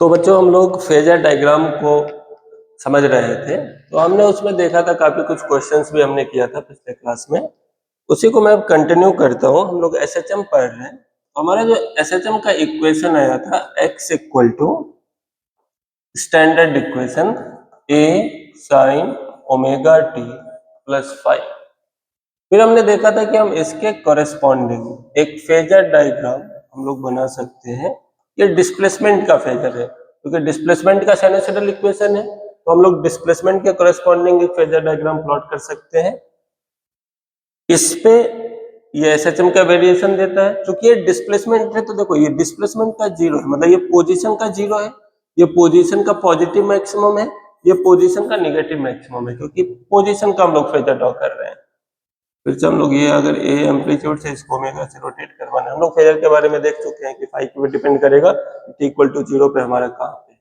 तो बच्चों हम लोग फेजर डायग्राम को समझ रहे थे, तो हमने उसमें देखा था काफी कुछ क्वेश्चंस भी हमने किया था पिछले क्लास में। उसी को मैं अब कंटिन्यू करता हूँ। हम लोग एसएचएम पढ़ रहे हैं। तो हमारा जो एसएचएम का इक्वेशन आया था x equal to standard equation a sine omega T plus 5। फिर हमने देखा था कि हम इसके कॉरेस्पॉन्डिंग एक फेजर डायग्राम हम लोग बना सकते हैं। ये डिस्प्लेसमेंट का फेजर है, क्योंकि डिस्प्लेसमेंट का साइनसॉइडल इक्वेशन है, तो हम लोग डिस्प्लेसमेंट के कॉरेस्पॉन्डिंग एक फेजर डायग्राम प्लॉट कर सकते हैं। इस पे ये एसएचएम का वेरिएशन देता है। क्योंकि ये डिस्प्लेसमेंट है, तो देखो ये डिस्प्लेसमेंट का जीरो है, मतलब ये पोजीशन का जीरो है, ये पोजीशन का पॉजिटिव मैक्सिमम है, ये पोजीशन का नेगेटिव मैक्सिमम है, क्योंकि पोजीशन का हम लोग फेजर ड्रॉ कर रहे हैं। फिर से हम लोग ये अगर ए एम्पलीट्यूड से इसको ओमेगा से रोटेट करवाना है, हम लोग फेजर के बारे में देख चुके हैं कि फाइव पे डिपेंड करेगा टी इक्वल टू जीरो पे हमारा कहाँ पे।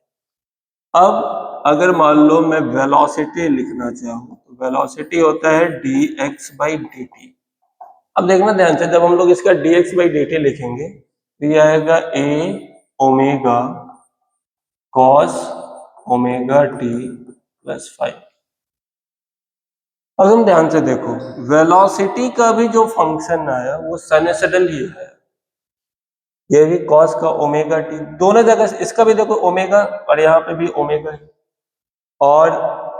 अब अगर मान लो मैं वेलोसिटी लिखना चाहूँ, तो वेलोसिटी होता है dx बाई dt। अब देखना ध्यान से, जब हम लोग इसका dx बाई dt लिखेंगे तो ये आएगा a omega cos omega T plus 5। अब हम ध्यान से देखो, वेलोसिटी का भी जो फंक्शन आया वो साइनसॉइडल ही है। ये भी कॉस का ओमेगा टी, दोनों जगह से इसका भी देखो ओमेगा और यहाँ पे भी ओमेगा है। और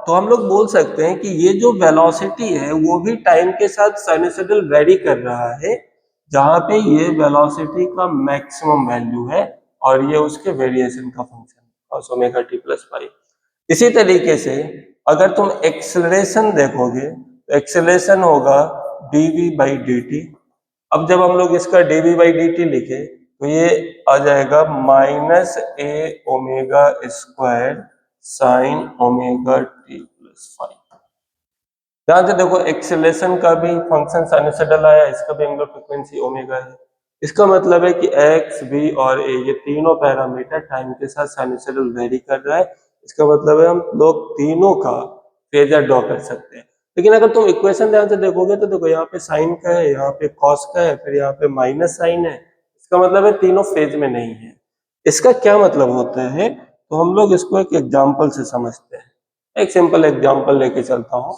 तो हम लोग बोल सकते हैं कि ये जो वेलोसिटी है वो भी टाइम के साथ साइनसॉइडल वेरी कर रहा है, जहां पे ये वेलोसिटी का मैक्सिमम वैल्यू है और ये उसके वेरिएशन का फंक्शन है कॉस ओमेगा टी प्लस 5। इसी तरीके से अगर तुम एक्सेलरेशन देखोगे तो एक्सेलरेशन होगा dv बाई dt। अब जब हम लोग इसका dv बाई dt लिखे तो ये आ जाएगा minus A omega square sine omega T plus 5। ध्यान से देखो, एक्सेलरेशन का भी फंक्शन साइनसॉइडल आया, इसका भी एंगुलर फ्रीक्वेंसी ओमेगा है। इसका मतलब है कि x, v और a ये तीनों पैरामीटर टाइम के साथ साइनसॉइडल वेरी कर रहा है। इसका मतलब है हम लोग तीनों का फेजर ड्रॉ कर सकते हैं। लेकिन अगर तुम इक्वेशन ध्यान से देखोगे तो देखो, यहाँ पे साइन का है, यहाँ पे कॉस का है, फिर यहाँ पे माइनस साइन है। इसका मतलब है तीनों फेज में नहीं है। इसका क्या मतलब होता है, तो हम लोग इसको एक एग्जाम्पल से समझते हैं। एक सिंपल एग्जाम्पल लेके चलता हूँ।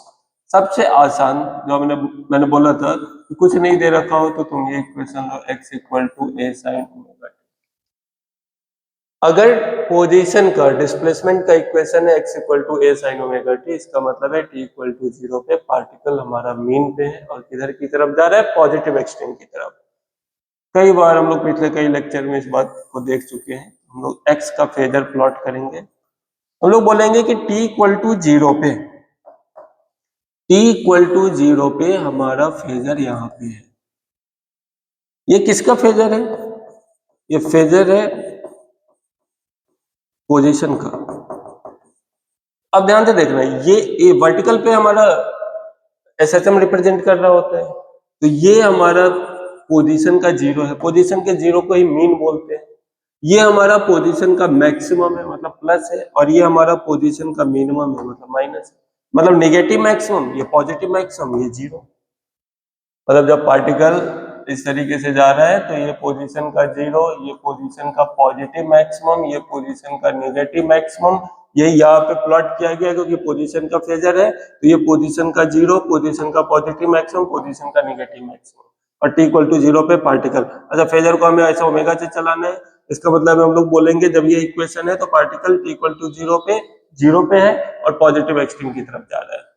सबसे आसान जो मैंने बोला था कि कुछ नहीं दे रखा हो तो तुम ये इक्वेशन लो x equal to a sine omega t. अगर पोजीशन का डिस्प्लेसमेंट का इक्वेशन है x equal to a sine omega t, इसका मतलब है t इक्वल टू जीरो पे पार्टिकल हमारा मीन पे है और किधर की तरफ जा रहा है, पॉजिटिव एक्सट्रीम की तरफ। कई बार हम लोग पिछले कई लेक्चर में इस बात को देख चुके हैं। हम लोग x का फेजर प्लॉट करेंगे, हम लोग बोलेंगे कि t इक्वल टू जीरो पे, t इक्वल टू जीरो पे हमारा फेजर यहाँ पे है। ये किसका फेजर है? ये फेजर है पोजीशन का। अब ध्यान से देखना, ये वर्टिकल पे हमारा एसएचएम रिप्रेजेंट कर रहा होता है, तो ये हमारा पोजीशन का जीरो है, पोजीशन के जीरो को ही मीन बोलते हैं। ये हमारा पोजीशन का मैक्सिमम है, मतलब प्लस है, और ये हमारा पोजीशन का मिनिमम है, मतलब माइनस है। मतलब नेगेटिव मैक्सिमम ये पॉजिटिव मैक्सिमम ये जीरो। मतलब जब पार्टिकल इस तरीके से जा रहा है तो ये पोजीशन का जीरो, ये पोजीशन का पॉजिटिव मैक्सिमम, ये पोजीशन का नेगेटिव मैक्सिमम, ये यहाँ पे प्लॉट किया गया क्योंकि पोजीशन का फेजर है। तो ये पोजीशन का जीरो, पोजीशन का पॉजिटिव मैक्सिमम, पोजीशन का नेगेटिव मैक्सिमम, और टी इक्वल टू जीरो पे पार्टिकल। अच्छा, फेजर को हमें ऐसा ओमेगा से चलाना है, इसका मतलब हम लोग बोलेंगे जब ये इक्वेशन है तो particle t equal to zero पे है और पॉजिटिव एक्सट्रीम की तरफ जा रहा है।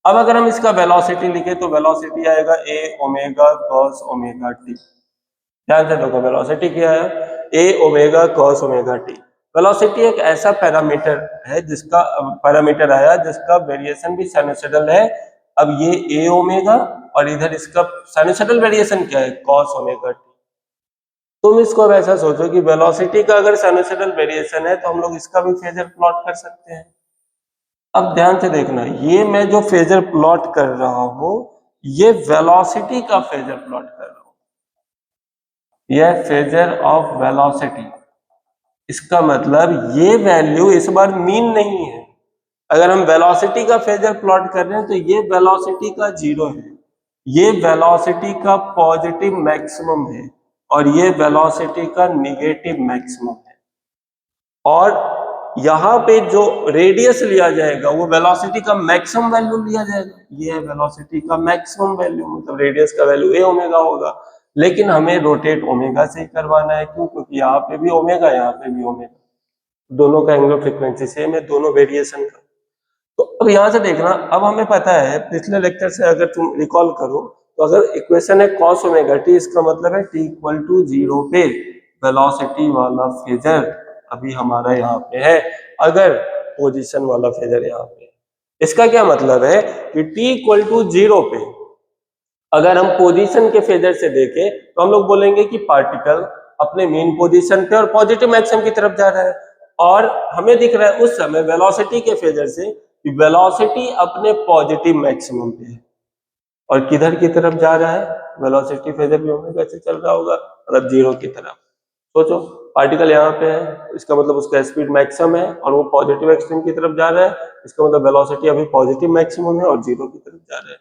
अब अगर हम इसका वेलोसिटी लिखे तो वेलोसिटी आएगा A omega cos omega T. ध्यान से देखो, वेलोसिटी क्या है? A omega cos omega T. Velocity एक ऐसा पैरामीटर है जिसका पैरामीटर आया जिसका वेरिएशन भी साइनसॉइडल है। अब ये ए ओमेगा और इधर इसका साइनसॉइडल वेरिएशन क्या है, कॉस ओमेगा टी। तुम इसको अब ऐसा सोचो कि वेलोसिटी का अगर साइनसॉइडल वेरिएशन है तो हम लोग इसका भी फेजर प्लॉट कर सकते हैं। अब ध्यान से देखना, ये मैं जो फेजर प्लॉट कर रहा हूं ये वेलोसिटी का फेजर प्लॉट कर रहा हूं, यह फेजर ऑफ वेलोसिटी। इसका मतलब ये वैल्यू इस बार मीन नहीं है। अगर हम वेलोसिटी का फेजर प्लॉट कर रहे हैं तो ये वेलोसिटी का जीरो है, ये वेलोसिटी का पॉजिटिव मैक्सिमम है और ये वेलोसिटी का निगेटिव मैक्सिमम है। और यहाँ पे जो रेडियस लिया जाएगा वो वेलोसिटी का मैक्सिमम वैल्यू लिया जाएगा। ये है वेलोसिटी का मैक्सिमम वैल्यू, मतलब रेडियस का वैल्यू ए ओमेगा होगा। लेकिन हमें रोटेट ओमेगा से ही करवाना है, क्यों? क्योंकि यहाँ पे भी ओमेगा, यहाँ पे भी ओमेगा, दोनों का एंगुलर फ्रीक्वेंसी सेम है, दोनों वेरिएशन का। तो अब यहां से देखना, अब हमें पता है पिछले लेक्चर से अगर तुम रिकॉल करो तो अगर इक्वेशन है cos ओमेगा टी, इसका मतलब है t इक्वल टू 0 पे वेलोसिटी वाला फेजर अभी हमारा यहाँ पे है, अगर पोजीशन वाला फेजर यहाँ पे है। इसका क्या मतलब है कि t इक्वल टू 0 पे अगर हम पोजीशन के फेजर से देखें तो हम लोग बोलेंगे कि पार्टिकल अपने मेन पोजीशन पे और पॉजिटिव मैक्सिमम की तरफ जा रहा है, और हमें दिख रहा है उस समय वेलोसिटी के फेजर से कि वेलोसिटी अपने पॉजिटिव मैक्सिमम पे है। और किधर की तरफ जा रहा है? वेलोसिटी फेजर भी ओमेगा से चल रहा होगा, मतलब 0 की तरफ। सोचो, पार्टिकल यहाँ पे है, इसका मतलब उसका स्पीड मैक्सिमम है और वो पॉजिटिव एक्सट्रीम की तरफ जा रहा है, इसका मतलब वेलोसिटी अभी पॉजिटिव मैक्सिमम है और 0 की तरफ जा रहा है।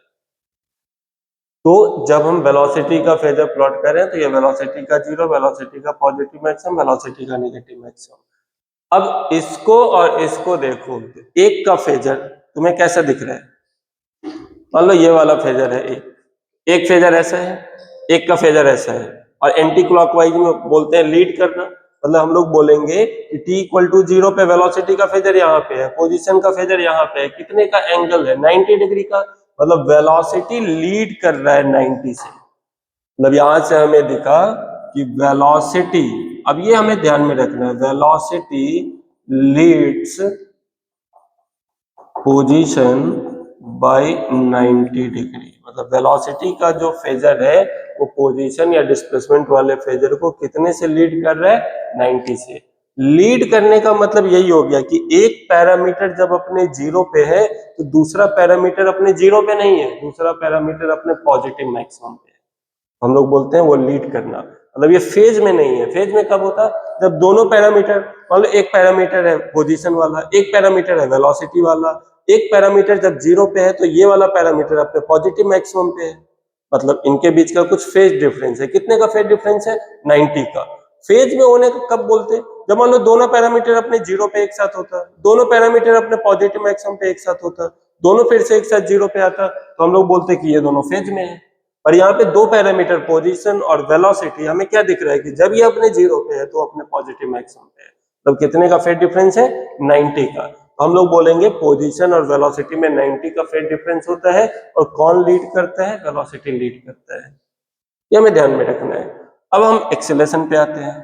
तो जब हम वेलोसिटी का फेजर प्लॉट करें तो ये वेलोसिटी का 0, वेलोसिटी का पॉजिटिव मैक्सिमम, वेलोसिटी का नेगेटिव मैक्सिमम। अब इसको और इसको देखो, एक का फेजर तुम्हें कैसा दिख रहा है? मान लो ये वाला फेजर है, एक फेजर ऐसा है, एक का फेजर ऐसा है, और एंटी क्लॉकवाइज में बोलते हैं लीड करना। मतलब हम लोग बोलेंगे कि t इक्वल टू 0 पे वेलोसिटी का फेजर यहाँ पे है, पोजीशन का फेजर यहाँ पे है, कितने का एंगल है? 90 डिग्री का। मतलब वेलोसिटी लीड कर रहा है 90 से। मतलब यहां से हमें दिखा कि वेलोसिटी, अब ये हमें ध्यान में रखना है, velocity leads position by 90 degree. मतलब वेलोसिटी का जो फेजर है वो पोजीशन या डिस्प्लेसमेंट वाले फेजर को कितने से लीड कर रहा है? 90 से। लीड करने का मतलब यही हो गया कि एक पैरामीटर जब अपने 0 पे है तो दूसरा पैरामीटर अपने 0 पे नहीं है, दूसरा पैरामीटर अपने पॉजिटिव मैक्सिमम पे है। हम लोग बोलते हैं वो लीड करना। मतलब ये फेज में नहीं है। फेज में कब होता? जब दोनों पैरामीटर, मान लो एक पैरामीटर है पोजीशन वाला, एक पैरामीटर है वेलोसिटी वाला, एक पैरामीटर जब 0 पे है तो ये वाला पैरामीटर अपने पॉजिटिव मैक्सिमम पे है, मतलब इनके बीच का कुछ फेज डिफरेंस है। कितने का फेज डिफरेंस है? 90 का। फेज में होने का कब बोलते हैं? जब मान लो दोनों पैरामीटर अपने 0 पे एक साथ होता, दोनों पैरामीटर अपने पॉजिटिव मैक्सिमम पे एक साथ होता, दोनों फिर से एक साथ 0 पे आता, तो हम लोग बोलते कि ये दोनों फेज में है। और यहाँ पे दो पैरामीटर पोजीशन और वेलोसिटी, हमें क्या दिख रहा है कि जब ये अपने 0 पे है तो अपने पॉजिटिव मैक्सिमम पे है। तो कितने का फेज डिफरेंस है? 90 का। तो हम लोग बोलेंगे पोजीशन और वेलोसिटी में 90 का फेज डिफरेंस होता है, और कौन लीड करता है? वेलोसिटी लीड करता है। ये हमें ध्यान में रखना है। अब हम एक्सेलरेशन पे आते हैं।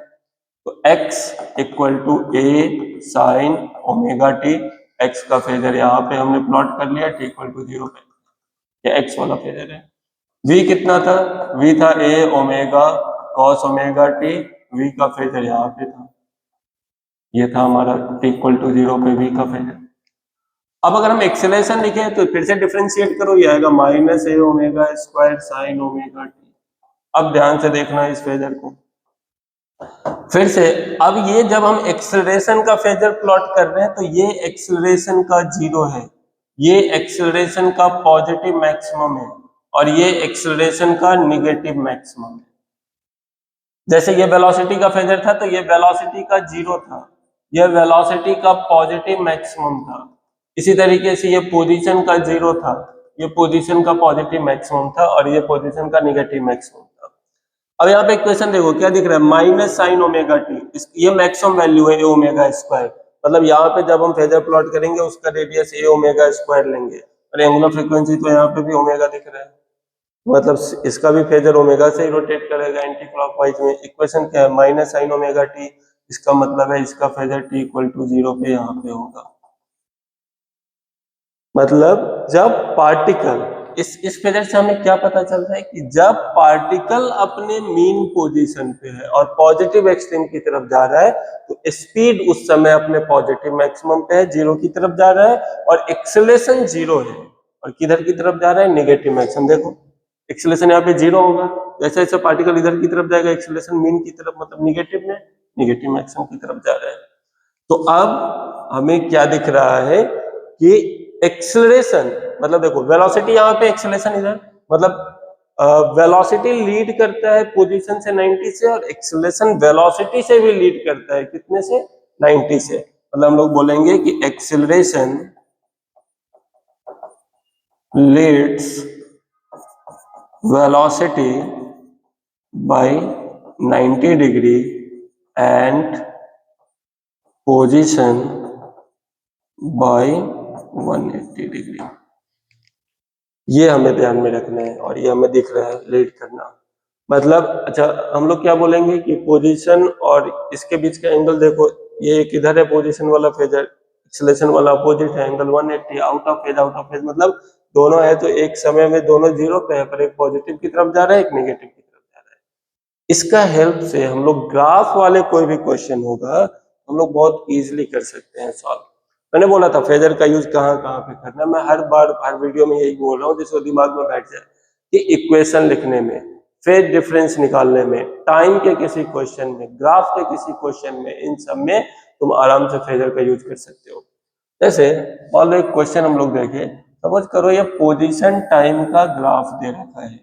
तो x equal to a sine omega t, x का फेजर यहाँ पे हमने प्लॉट कर लिया, t इक्वल टू 0 पे, ये x वाला फेजर है। v कितना था? v था a omega cos omega T, v का फेजर यहाँ पे था, ये था हमारा t इक्वल टू 0 पे v का फेजर। अब अगर हम एक्सेलरेशन लिखे तो फिर से डिफरेंशिएट करो, ये आएगा minus A omega square sine omega T. अब ध्यान से देखना इस फेजर को फिर से। अब ये जब हम एक्सेलरेशन का फेजर प्लॉट कर रहे हैं तो ये एक्सेलरेशन का 0 है, ये एक्सेलरेशन का पॉजिटिव मैक्सिमम है, और ये एक्सेलरेशन का निगेटिव मैक्सिमम है। जैसे ये वेलोसिटी का फेजर था तो ये वेलोसिटी का 0 था, ये वेलोसिटी का पॉजिटिव मैक्सिमम था। इसी तरीके से ये पोजीशन का 0 था, ये पोजीशन का पॉजिटिव मैक्सिमम था, और ये पोजीशन का निगेटिव मैक्सिमम था। अब यहाँ पे इक्वेशन देखो क्या दिख रहा है? माइनस साइन ओमेगा टी, ये मैक्सिमम वैल्यू है ए ओमेगा स्क्वायर। मतलब यहाँ पे जब हम फेजर प्लॉट करेंगे उसका रेडियस ए ओमेगा स्क्वायर लेंगे, और एंगुलर फ्रीक्वेंसी तो यहाँ पे भी ओमेगा दिख रहा है, मतलब इसका भी फेजर ओमेगा से ही रोटेट करेगा एंटी क्लॉकवाइज में। इक्वेशन क्या है? माइनस साइन ओमेगा टी, इसका मतलब है इसका फेजर टी इक्वल टू 0 पे यहाँ पे होगा। मतलब जब पार्टिकल, इस फेजर से हमें क्या पता चल रहा है कि जब पार्टिकल अपने मीन पोजीशन पे है और पॉजिटिव एक्सट्रीम की तरफ जा रहा है तो स्पीड उस समय अपने पॉजिटिव मैक्सिमम पे है, 0 की तरफ जा रहा है, और एक्सेलरेशन 0 है, और किधर की तरफ जा रहा है? Negative maximum. देखो एक्सेलरेशन यहाँ पे 0 होगा, जैसे जैसे पार्टिकल इधर की तरफ जाएगा एक्सेलरेशन मीन की तरफ, मतलब निगेटिव में, निगेटिव मैक्सिमम की तरफ जा रहा है। तो अब हमें क्या दिख रहा है कि एक्सेलरेशन, मतलब देखो वेलोसिटी यहाँ पे, एक्सेलरेशन इधर, मतलब वेलोसिटी लीड करता है पोजीशन से 90 से, और एक्सेलरेशन वेलोसिटी से भी लीड करता है, कितने से? 90 से, मतलब हम लोग बोलेंगे कि acceleration leads velocity by 90 degree and position by 180 degree. ये हमें ध्यान में रखना है और ये हमें दिख रहा है लीड करना, मतलब अच्छा हम लोग क्या बोलेंगे कि पोजीशन और इसके बीच का एंगल देखो, ये किधर है पोजीशन वाला फेजर, एक्सेलरेशन वाला अपोजिट है, एंगल 180, आउट ऑफ फेज, मतलब दोनों है तो एक समय में दोनों जीरो पे है, पर एक पॉजिटिव की तरफ जा रहा है एक नेगेटिव की तरफ जा रहा है। इसका हेल्प से हम लोग ग्राफ वाले कोई भी क्वेश्चन होगा हम लोग बहुत इजीली कर सकते हैं सॉल्व। मैंने बोला था फेजर का यूज कहाँ कहाँ पे करना है, मैं हर बार हर वीडियो में यही बोल रहा हूँ जिसको दिमाग में बैठ जाए कि इक्वेशन लिखने में, फेज डिफरेंस निकालने में, टाइम के किसी क्वेश्चन में, ग्राफ के किसी क्वेश्चन में, इन सब में तुम आराम से फेजर का यूज कर सकते हो। जैसे मान लो एक क्वेश्चन हम लोग देखें, सपोज करो ये पोजीशन टाइम का ग्राफ दे रखा है,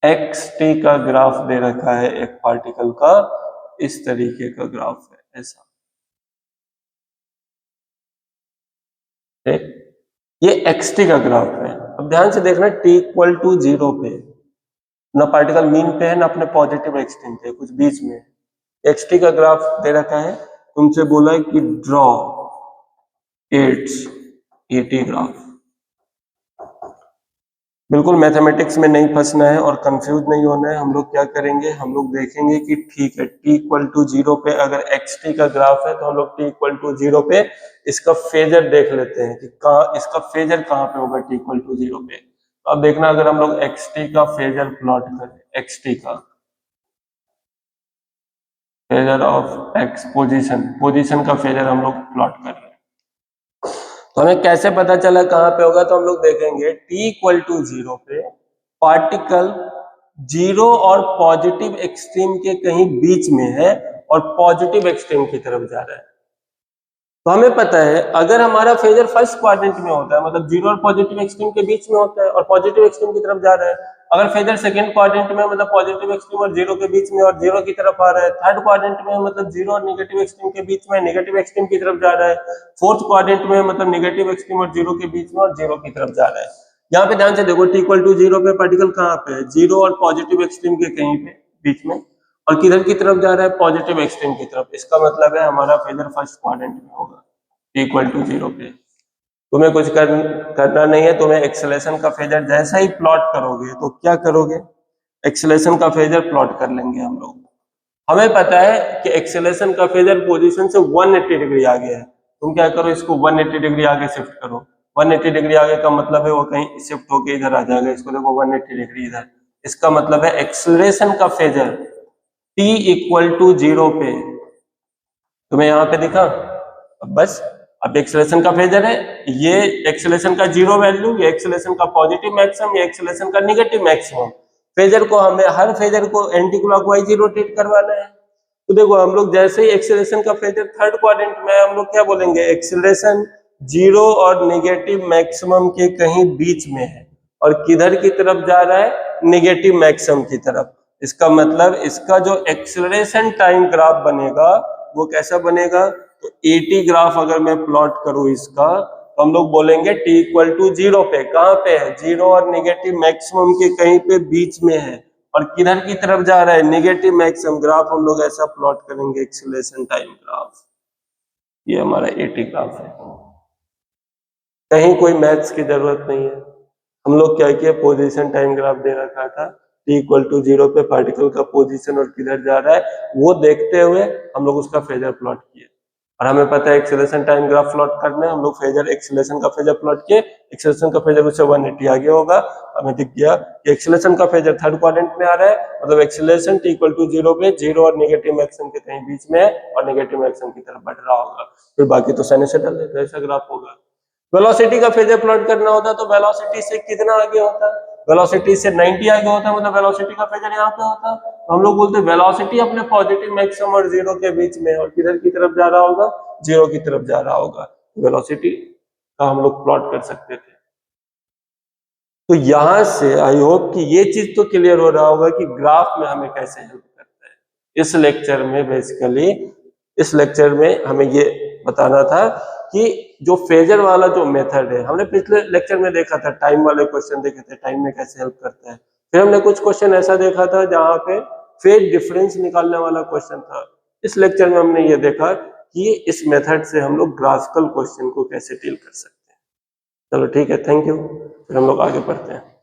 एक्स टी का ग्राफ दे रखा है एक पार्टिकल का, इस तरीके का ग्राफ है ऐसा, ये एक्स टी का ग्राफ है। अब ध्यान से देखना टी इक्वल टू 0 पे ना पार्टिकल मीन पे है ना अपने पॉजिटिव एक्सट्रीम पे, कुछ बीच में एक्स टी का ग्राफ दे रखा है, तुमसे बोला है कि ड्रॉ इट्स ईटी ग्राफ। बिल्कुल मैथमेटिक्स में नहीं फंसना है और कंफ्यूज नहीं होना है। हम लोग क्या करेंगे, हम लोग देखेंगे कि ठीक है टी इक्वल टू 0 पे अगर एक्स टी का ग्राफ है तो हम लोग टी इक्वल टू 0 पे इसका फेजर देख लेते हैं कि कहाँ इसका फेजर कहाँ पे होगा टी इक्वल टू 0 पे। तो अब देखना अगर हम लोग एक्स टी का फेजर प्लॉट करें, एक्स टी का फेजर ऑफ एक्स पोजीशन का फेजर हम लोग प्लॉट कर रहे हैं, तो हमें कैसे पता चला कहां पे होगा, तो हम लोग देखेंगे टी इक्वल टू 0 पे पार्टिकल जीरो और पॉजिटिव एक्सट्रीम के कहीं बीच में है और पॉजिटिव एक्सट्रीम की तरफ जा रहा है। तो हमें पता है अगर हमारा फेजर फर्स्ट क्वाड्रेंट में होता है, मतलब जीरो और पॉजिटिव एक्सट्रीम के बीच में होता है और पॉजिटिव एक्सट्रीम की तरफ जा रहा है, अगर फेजर सेकंड क्वाड्रेंट में मतलब पॉजिटिव एक्सट्रीम और जीरो के बीच में और जीरो की तरफ आ रहा है, थर्ड क्वाड्रेंट में मतलब जीरो और नेगेटिव एक्सट्रीम के बीच में नेगेटिव एक्सट्रीम की तरफ जा रहा है, फोर्थ क्वाड्रेंट में मतलब नेगेटिव एक्सट्रीम और जीरो के बीच में और जीरो की तरफ जा रहा है। यहाँ पे ध्यान से देखो टी इक्वल टू 0 पे पार्टिकल कहाँ पे है, जीरो और पॉजिटिव एक्सट्रीम के कहीं पे बीच में, और किधर की तरफ जा रहा है, पॉजिटिव एक्सट्रीम की तरफ। इसका मतलब है हमारा फेजर फर्स्ट क्वाड्रेंट में होगा इक्वल टू 0 पे। तुम्हें कुछ करना नहीं है, तुम्हें एक्सेलेरेशन का फेजर जैसा ही प्लॉट करोगे तो क्या करोगे, एक्सेलेरेशन का फेजर प्लॉट कर लेंगे हम लोग। हमें पता है कि एक्सेलेरेशन का फेजर पोजीशन से 180 डिग्री आगे है, तुम क्या करो इसको 180 डिग्री आगे शिफ्ट करो। 180 डिग्री आगे का मतलब है वो कहीं शिफ्ट होके इधर आ जाएगा, इसको देखो 180 डिग्री इधर, इसका मतलब है एक्सेलरेशन का फेजर t इक्वल टू 0 पे, तुम्हें यहाँ पे दिखा। अब बस अब एक्सेलरेशन का फेजर है, ये एक्सेलरेशन का जीरो वैल्यू, ये एक्सेलरेशन का पॉजिटिव मैक्सिमम, ये एक्सेलरेशन का नेगेटिव मैक्सिमम। फेजर को हमें हर फेजर को एंटी क्लॉकवाइज ही रोटेट करवाना है। तो देखो हम लोग जैसे ही एक्सेलरेशन का फेजर थर्ड क्वाड्रेंट में हम लोग क्या बोलेंगे, एक्सेलरेशन जीरो और नेगेटिव मैक्सिमम के कहीं बीच में है और किधर की तरफ जा रहा है, नेगेटिव मैक्सिमम की तरफ। इसका मतलब इसका जो एक्सेलरेशन टाइम ग्राफ बनेगा वो कैसा बनेगा, तो एटी ग्राफ अगर मैं प्लॉट करूं इसका तो हम लोग बोलेंगे टी इक्वल टू 0 पे, कहां पे है, जीरो और नेगेटिव मैक्सिमम के कहीं पे बीच में है और किधर की तरफ जा रहा है, नेगेटिव मैक्सिमम। ग्राफ हम लोग ऐसा प्लॉट करेंगे एक्सेलरेशन टाइम ग्राफ, ये हमारा एटी ग्राफ है। कहीं कोई मैथ्स की जरूरत नहीं है, हम लोग क्या किया, पोजीशन टाइम ग्राफ दे रखा था, t इक्वल टू 0 पे पार्टिकल का पोजीशन और किधर जा रहा है वो देखते हुए हम लोग उसका फेजर प्लॉट किए। और हमें पता है एक्सेलरेशन टाइम ग्राफ प्लॉट करना है, हम लोग फेजर एक्सेलरेशन का फेजर प्लॉट किए, एक्सेलरेशन का फेजर उससे 180 आगे होगा। हमें दिख गया कि एक्सेलरेशन का फेजर थर्ड क्वाड्रेंट में आ रहा है, मतलब एक्सेलरेशन t इक्वल टू 0 पे जीरो और नेगेटिव मैक्सिमम के कहीं बीच में है और नेगेटिव मैक्सिमम की तरफ बढ़ रहा होगा। फिर बाकी तो साइनसोइडल है, ऐसा ग्राफ होगा। वेलोसिटी का फेजर प्लॉट करना होता तो वेलोसिटी से कितना आगे होता, वेलोसिटी से 90 आगे होता, मतलब वेलोसिटी का फेजर यहाँ पे होता। तो हम लोग बोलते वेलोसिटी अपने पॉजिटिव मैक्सिमम और जीरो के बीच में और किधर की तरफ जा रहा होगा, जीरो की तरफ जा रहा होगा। वेलोसिटी का हम लोग प्लॉट कर सकते थे। तो यहां से आई होप कि ये चीज तो क्लियर हो रहा होगा कि ग्राफ में हमें कैसे हेल्प करता है। इस लेक्चर में बेसिकली इस लेक्चर में हमें ये बताना था कि जो फेजर वाला जो मेथड है, हमने पिछले लेक्चर में देखा था, टाइम वाले क्वेश्चन देखे थे, टाइम में कैसे हेल्प करता है। फिर हमने कुछ क्वेश्चन ऐसा देखा था जहां पे फेज डिफरेंस निकालने वाला क्वेश्चन था। इस लेक्चर में हमने ये देखा कि इस मेथड से हम लोग ग्राफिकल क्वेश्चन को कैसे डील कर सकते हैं। चलो ठीक है, थैंक यू। फिर हम लोग आगे बढ़ते हैं।